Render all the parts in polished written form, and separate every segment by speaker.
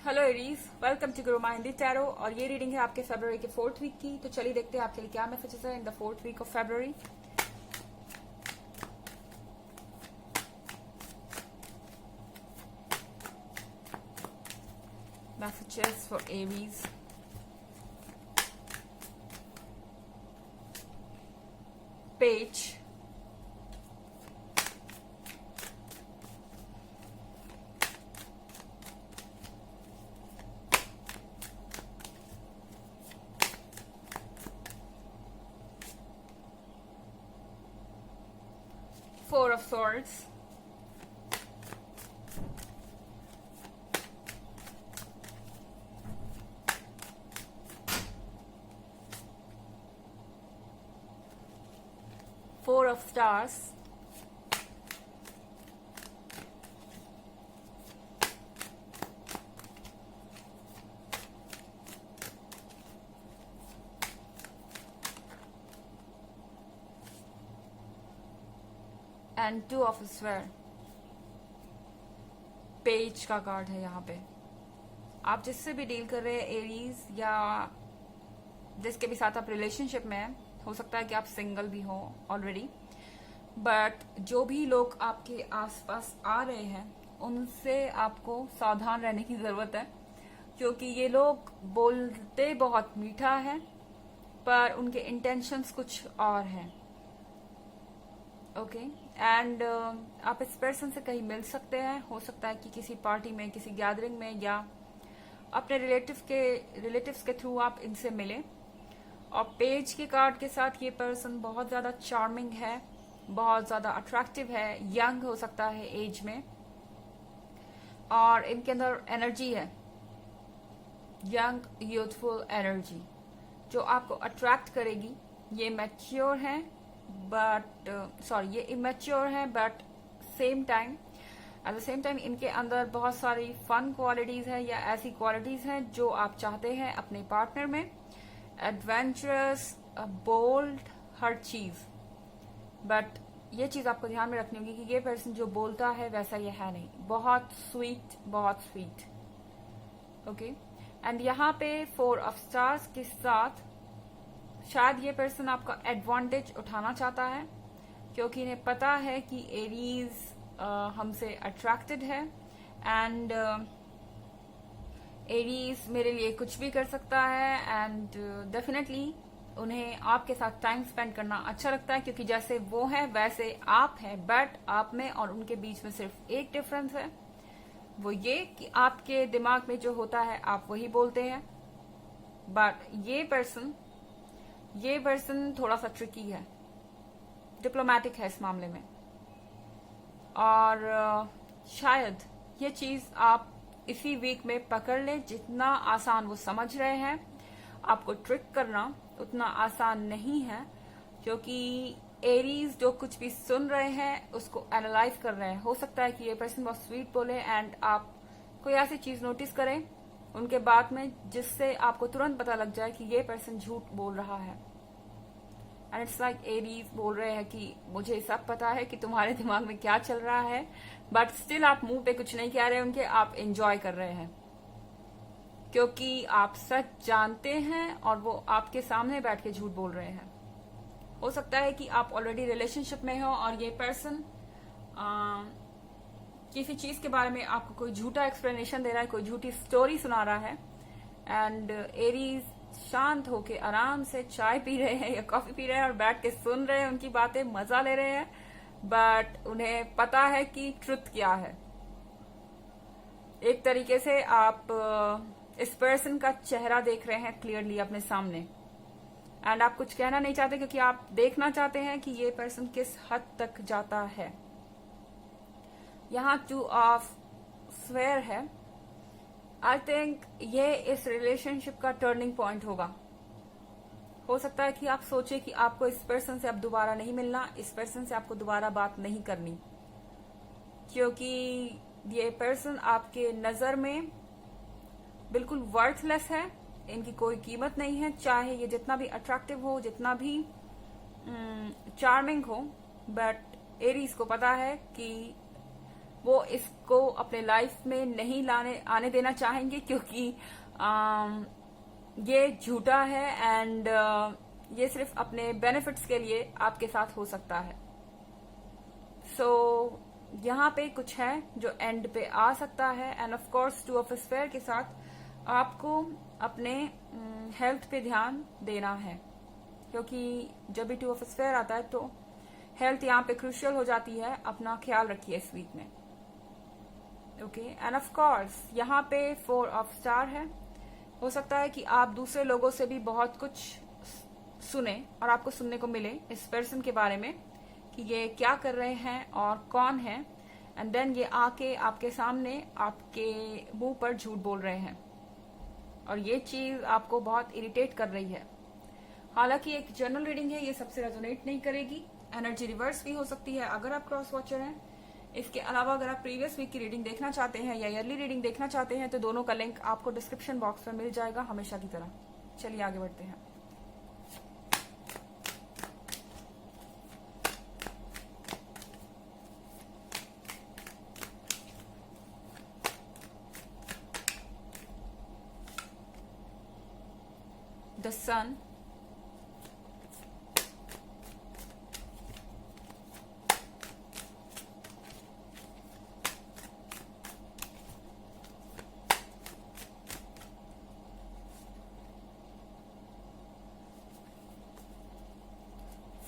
Speaker 1: Hello Aries, welcome to Guru माइंडी tarot. और ये reading है आपके फरवरी के 4th वीक की। तो चलिए देखते हैं आपके लिए क्या मैसेजेस है in the 4th week of February. Messages for Aries. Page, Four of Swords, Four of Stars, and Two of Swords। Page का कार्ड है यहाँ पे। आप जिससे भी डील कर रहे हैं एरीज, या जिसके भी साथ आप रिलेशनशिप में हैं, हो सकता है कि आप सिंगल भी हो ऑलरेडी, बट जो भी लोग आपके आसपास आ रहे हैं उनसे आपको सावधान रहने की जरूरत है, क्योंकि ये लोग बोलते बहुत मीठा है पर उनके इंटेंशंस कुछ और हैं। ओके, एंड आप इस पर्सन से कहीं मिल सकते हैं। हो सकता है कि किसी पार्टी में, किसी गैदरिंग में, या अपने रिलेटिव्स के थ्रू आप इनसे मिलें। और पेज के कार्ड के साथ ये पर्सन बहुत ज्यादा चार्मिंग है, बहुत ज्यादा अट्रैक्टिव है, यंग हो सकता है एज में, और इनके अंदर एनर्जी है, यंग यूथफुल एनर्जी, जो आपको अट्रैक्ट करेगी। ये मैच्योर है ये इमेच्योर है, but at the same time इनके अंदर बहुत सारी फन क्वालिटीज है, या ऐसी क्वालिटीज हैं जो आप चाहते हैं अपने पार्टनर में। एडवेंचरस, बोल्ड, हर चीज। बट ये चीज आपको ध्यान में रखनी होगी कि ये पर्सन जो बोलता है वैसा ये है नहीं। बहुत स्वीट। ओके, एंड यहाँ पे फोर ऑफ स्टार्स के साथ शायद ये पर्सन आपका एडवांटेज उठाना चाहता है, क्योंकि इन्हें पता है कि एरीज हमसे अट्रैक्टेड है, एंड एरीज मेरे लिए कुछ भी कर सकता है, एंड डेफिनेटली उन्हें आपके साथ टाइम स्पेंड करना अच्छा लगता है, क्योंकि जैसे वो है वैसे आप हैं। बट आप में और उनके बीच में सिर्फ एक डिफरेंस है, वो ये कि आपके दिमाग में जो होता है आप वही बोलते हैं। बट ये पर्सन थोड़ा सा ट्रिकी है, डिप्लोमेटिक है इस मामले में, और शायद ये चीज आप इसी वीक में पकड़ लें। जितना आसान वो समझ रहे हैं, आपको ट्रिक करना उतना आसान नहीं है, क्योंकि एरीज जो कुछ भी सुन रहे हैं उसको एनालाइज कर रहे हैं। हो सकता है कि ये पर्सन बहुत स्वीट बोले एंड आप कोई ऐसी चीज नोटिस करें उनके बाद में, जिससे आपको तुरंत पता लग जाए कि ये पर्सन झूठ बोल रहा है। एंड इट्स लाइक एरीज बोल रहे हैं कि मुझे सब पता है कि तुम्हारे दिमाग में क्या चल रहा है, बट स्टिल आप मुंह पे कुछ नहीं कह रहे उनके, आप एंजॉय कर रहे हैं, क्योंकि आप सच जानते हैं और वो आपके सामने बैठ के झूठ बोल रहे हैं। हो सकता है कि आप ऑलरेडी रिलेशनशिप में हो और ये पर्सन किसी चीज के बारे में आपको कोई झूठा एक्सप्लेनेशन दे रहा है, कोई झूठी स्टोरी सुना रहा है, एंड एरीज शांत होके आराम से चाय पी रहे हैं या कॉफी पी रहे हैं और बैठ के सुन रहे हैं उनकी बातें, मजा ले रहे हैं। बट उन्हें पता है कि ट्रुथ क्या है। एक तरीके से आप इस पर्सन का चेहरा देख रहे हैं क्लियरली अपने सामने, एंड आप कुछ कहना नहीं चाहते, क्योंकि आप देखना चाहते हैं कि ये पर्सन किस हद तक जाता है। यहाँ टू ऑफ स्वेयर है। आई थिंक ये इस रिलेशनशिप का टर्निंग पॉइंट होगा। हो सकता है कि आप सोचे कि आपको इस पर्सन से अब दोबारा नहीं मिलना, इस पर्सन से आपको दोबारा बात नहीं करनी, क्योंकि ये पर्सन आपके नजर में बिल्कुल वर्थलेस है, इनकी कोई कीमत नहीं है। चाहे ये जितना भी अट्रैक्टिव हो, जितना भी चार्मिंग हो, बट एरीज को पता है कि वो इसको अपने लाइफ में नहीं आने देना चाहेंगे, क्योंकि ये झूठा है एंड ये सिर्फ अपने बेनिफिट्स के लिए आपके साथ हो सकता है। सो यहाँ पे कुछ है जो एंड पे आ सकता है। End of course two of sphere के साथ आपको अपने हेल्थ पे ध्यान देना है, क्योंकि जब भी टू ऑफ स्फेयर आता है तो हेल्थ यहाँ पे क्रूशियल हो जाती है। अपना ख्याल रखिए इस वीक में, ओके। एंड ऑफ कोर्स यहाँ पे 4 ऑफ स्टार है। हो सकता है कि आप दूसरे लोगों से भी बहुत कुछ सुने और आपको सुनने को मिले इस पर्सन के बारे में कि ये क्या कर रहे हैं और कौन है, एंड देन ये आके आपके सामने आपके मुंह पर झूठ बोल रहे हैं और ये चीज आपको बहुत इरिटेट कर रही है। हालांकि एक जनरल रीडिंग है, ये सबसे रेजोनेट नहीं करेगी। एनर्जी रिवर्स भी हो सकती है अगर आप क्रॉस वॉचर हैं। इसके अलावा अगर आप प्रीवियस वीक की रीडिंग देखना चाहते हैं या ईयरली रीडिंग देखना चाहते हैं तो दोनों का लिंक आपको डिस्क्रिप्शन बॉक्स में मिल जाएगा, हमेशा की तरह। चलिए आगे बढ़ते हैं। The sun,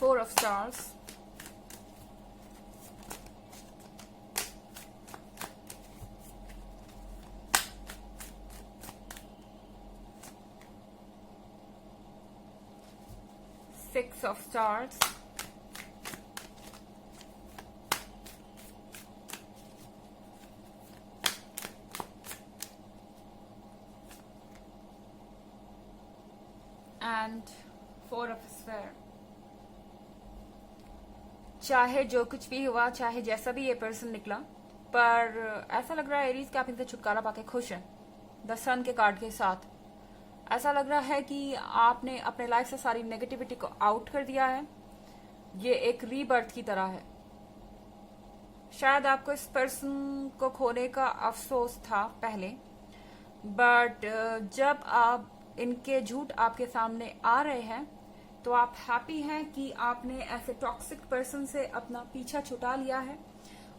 Speaker 1: Four of Stars, Six of Stars, and Four of Sphere। चाहे जो कुछ भी हुआ, चाहे जैसा भी ये पर्सन निकला, पर ऐसा लग रहा है एरीज कि आप इनसे छुटकारा पाके खुश हैं। द सन के कार्ड के साथ ऐसा लग रहा है कि आपने अपने लाइफ से सारी नेगेटिविटी को आउट कर दिया है। ये एक रीबर्थ की तरह है। शायद आपको इस पर्सन को खोने का अफसोस था पहले, बट जब आप इनके झूठ आपके सामने आ रहे हैं तो आप हैप्पी हैं कि आपने ऐसे टॉक्सिक पर्सन से अपना पीछा छुटा लिया है।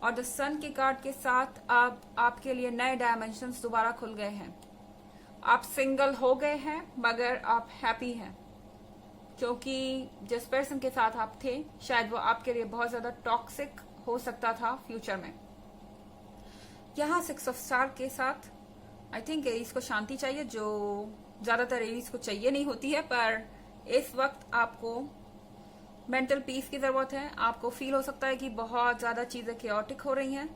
Speaker 1: और द सन के कार्ड के साथ अब आपके लिए नए डायमेंशंस दोबारा खुल गए हैं। आप सिंगल हो गए हैं मगर आप हैप्पी हैं, क्योंकि जिस पर्सन के साथ आप थे शायद वो आपके लिए बहुत ज्यादा टॉक्सिक हो सकता था फ्यूचर में। यहाँ 6 ऑफ स्टार के साथ आई थिंक एरीज को शांति चाहिए, जो ज्यादातर एरीज को चाहिए नहीं होती है, पर इस वक्त आपको मेंटल पीस की जरूरत है। आपको फील हो सकता है कि बहुत ज्यादा चीजें केओटिक हो रही हैं,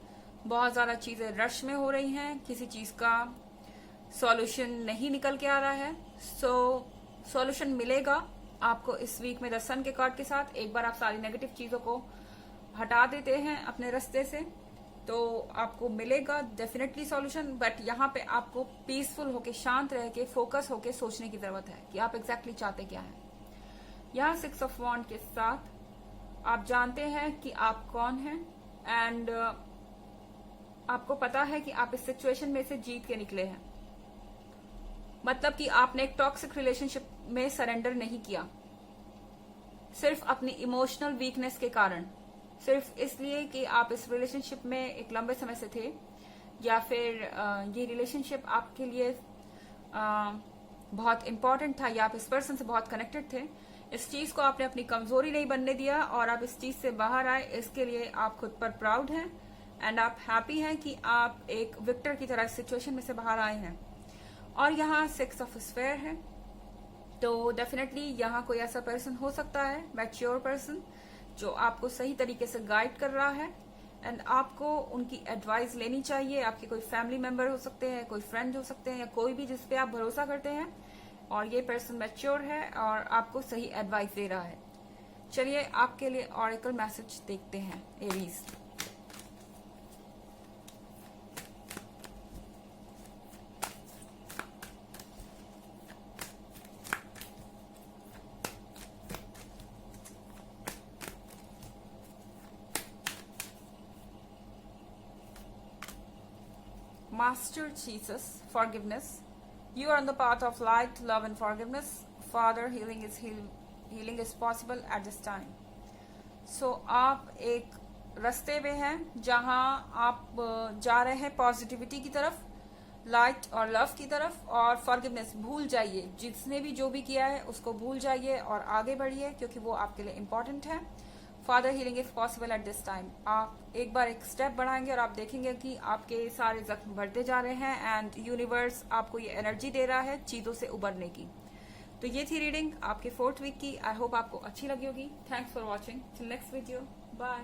Speaker 1: बहुत ज्यादा चीजें रश में हो रही हैं, किसी चीज का सॉल्यूशन नहीं निकल के आ रहा है। सॉल्यूशन मिलेगा आपको इस वीक में द सन के कार्ड के साथ। एक बार आप सारी नेगेटिव चीजों को हटा देते हैं अपने रास्ते से तो आपको मिलेगा डेफिनेटली सॉल्यूशन। बट यहाँ पे आपको पीसफुल होके, शांत रह के, फोकस होके सोचने की जरूरत है कि आप एग्जैक्टली चाहते क्या है। यहाँ 6 ऑफ वॉन्ड के साथ आप जानते हैं कि आप कौन हैं एंड आपको पता है कि आप इस सिचुएशन में से जीत के निकले हैं। मतलब कि आपने एक टॉक्सिक रिलेशनशिप में सरेंडर नहीं किया सिर्फ अपनी इमोशनल वीकनेस के कारण, सिर्फ इसलिए कि आप इस रिलेशनशिप में एक लंबे समय से थे या फिर ये रिलेशनशिप आपके लिए बहुत इंपॉर्टेंट था या आप इस पर्सन से बहुत कनेक्टेड थे। इस चीज को आपने अपनी कमजोरी नहीं बनने दिया और आप इस चीज से बाहर आए। इसके लिए आप खुद पर प्राउड हैं एंड आप हैप्पी हैं कि आप एक विक्टर की तरह सिचुएशन में से बाहर आए हैं। और यहाँ 6 ऑफ स्फेयर है, तो डेफिनेटली यहाँ कोई ऐसा पर्सन हो सकता है, मैच्योर पर्सन, जो आपको सही तरीके से गाइड कर रहा है एंड आपको उनकी एडवाइस लेनी चाहिए। आपके कोई फैमिली मेंबर हो सकते हैं, कोई फ्रेंड हो सकते हैं या कोई भी जिसपे आप भरोसा करते हैं, और ये पर्सन मैच्योर है और आपको सही एडवाइस दे रहा है। चलिए आपके लिए ऑरेकल मैसेज देखते हैं Aries. Master Jesus, forgiveness. You are on the path of light, love and forgiveness. Father, healing is possible at this time. So आप एक रास्ते में हैं जहां आप जा रहे हैं पॉजिटिविटी की तरफ, लाइट और लव की तरफ, और फॉरगिवनेस भूल जाइए, जिसने भी जो भी किया है उसको भूल जाइए और आगे बढ़िए, क्योंकि वो आपके लिए इम्पोर्टेंट है. Father, healing is possible at this time. आप एक बार एक स्टेप बढ़ाएंगे और आप देखेंगे कि आपके सारे जख्म बढ़ते जा रहे हैं एंड यूनिवर्स आपको ये एनर्जी दे रहा है चीजों से उबरने की. तो ये थी रीडिंग आपके 4th वीक की. आई होप आपको अच्छी लगी होगी. Thanks for watching. Till next video. Bye.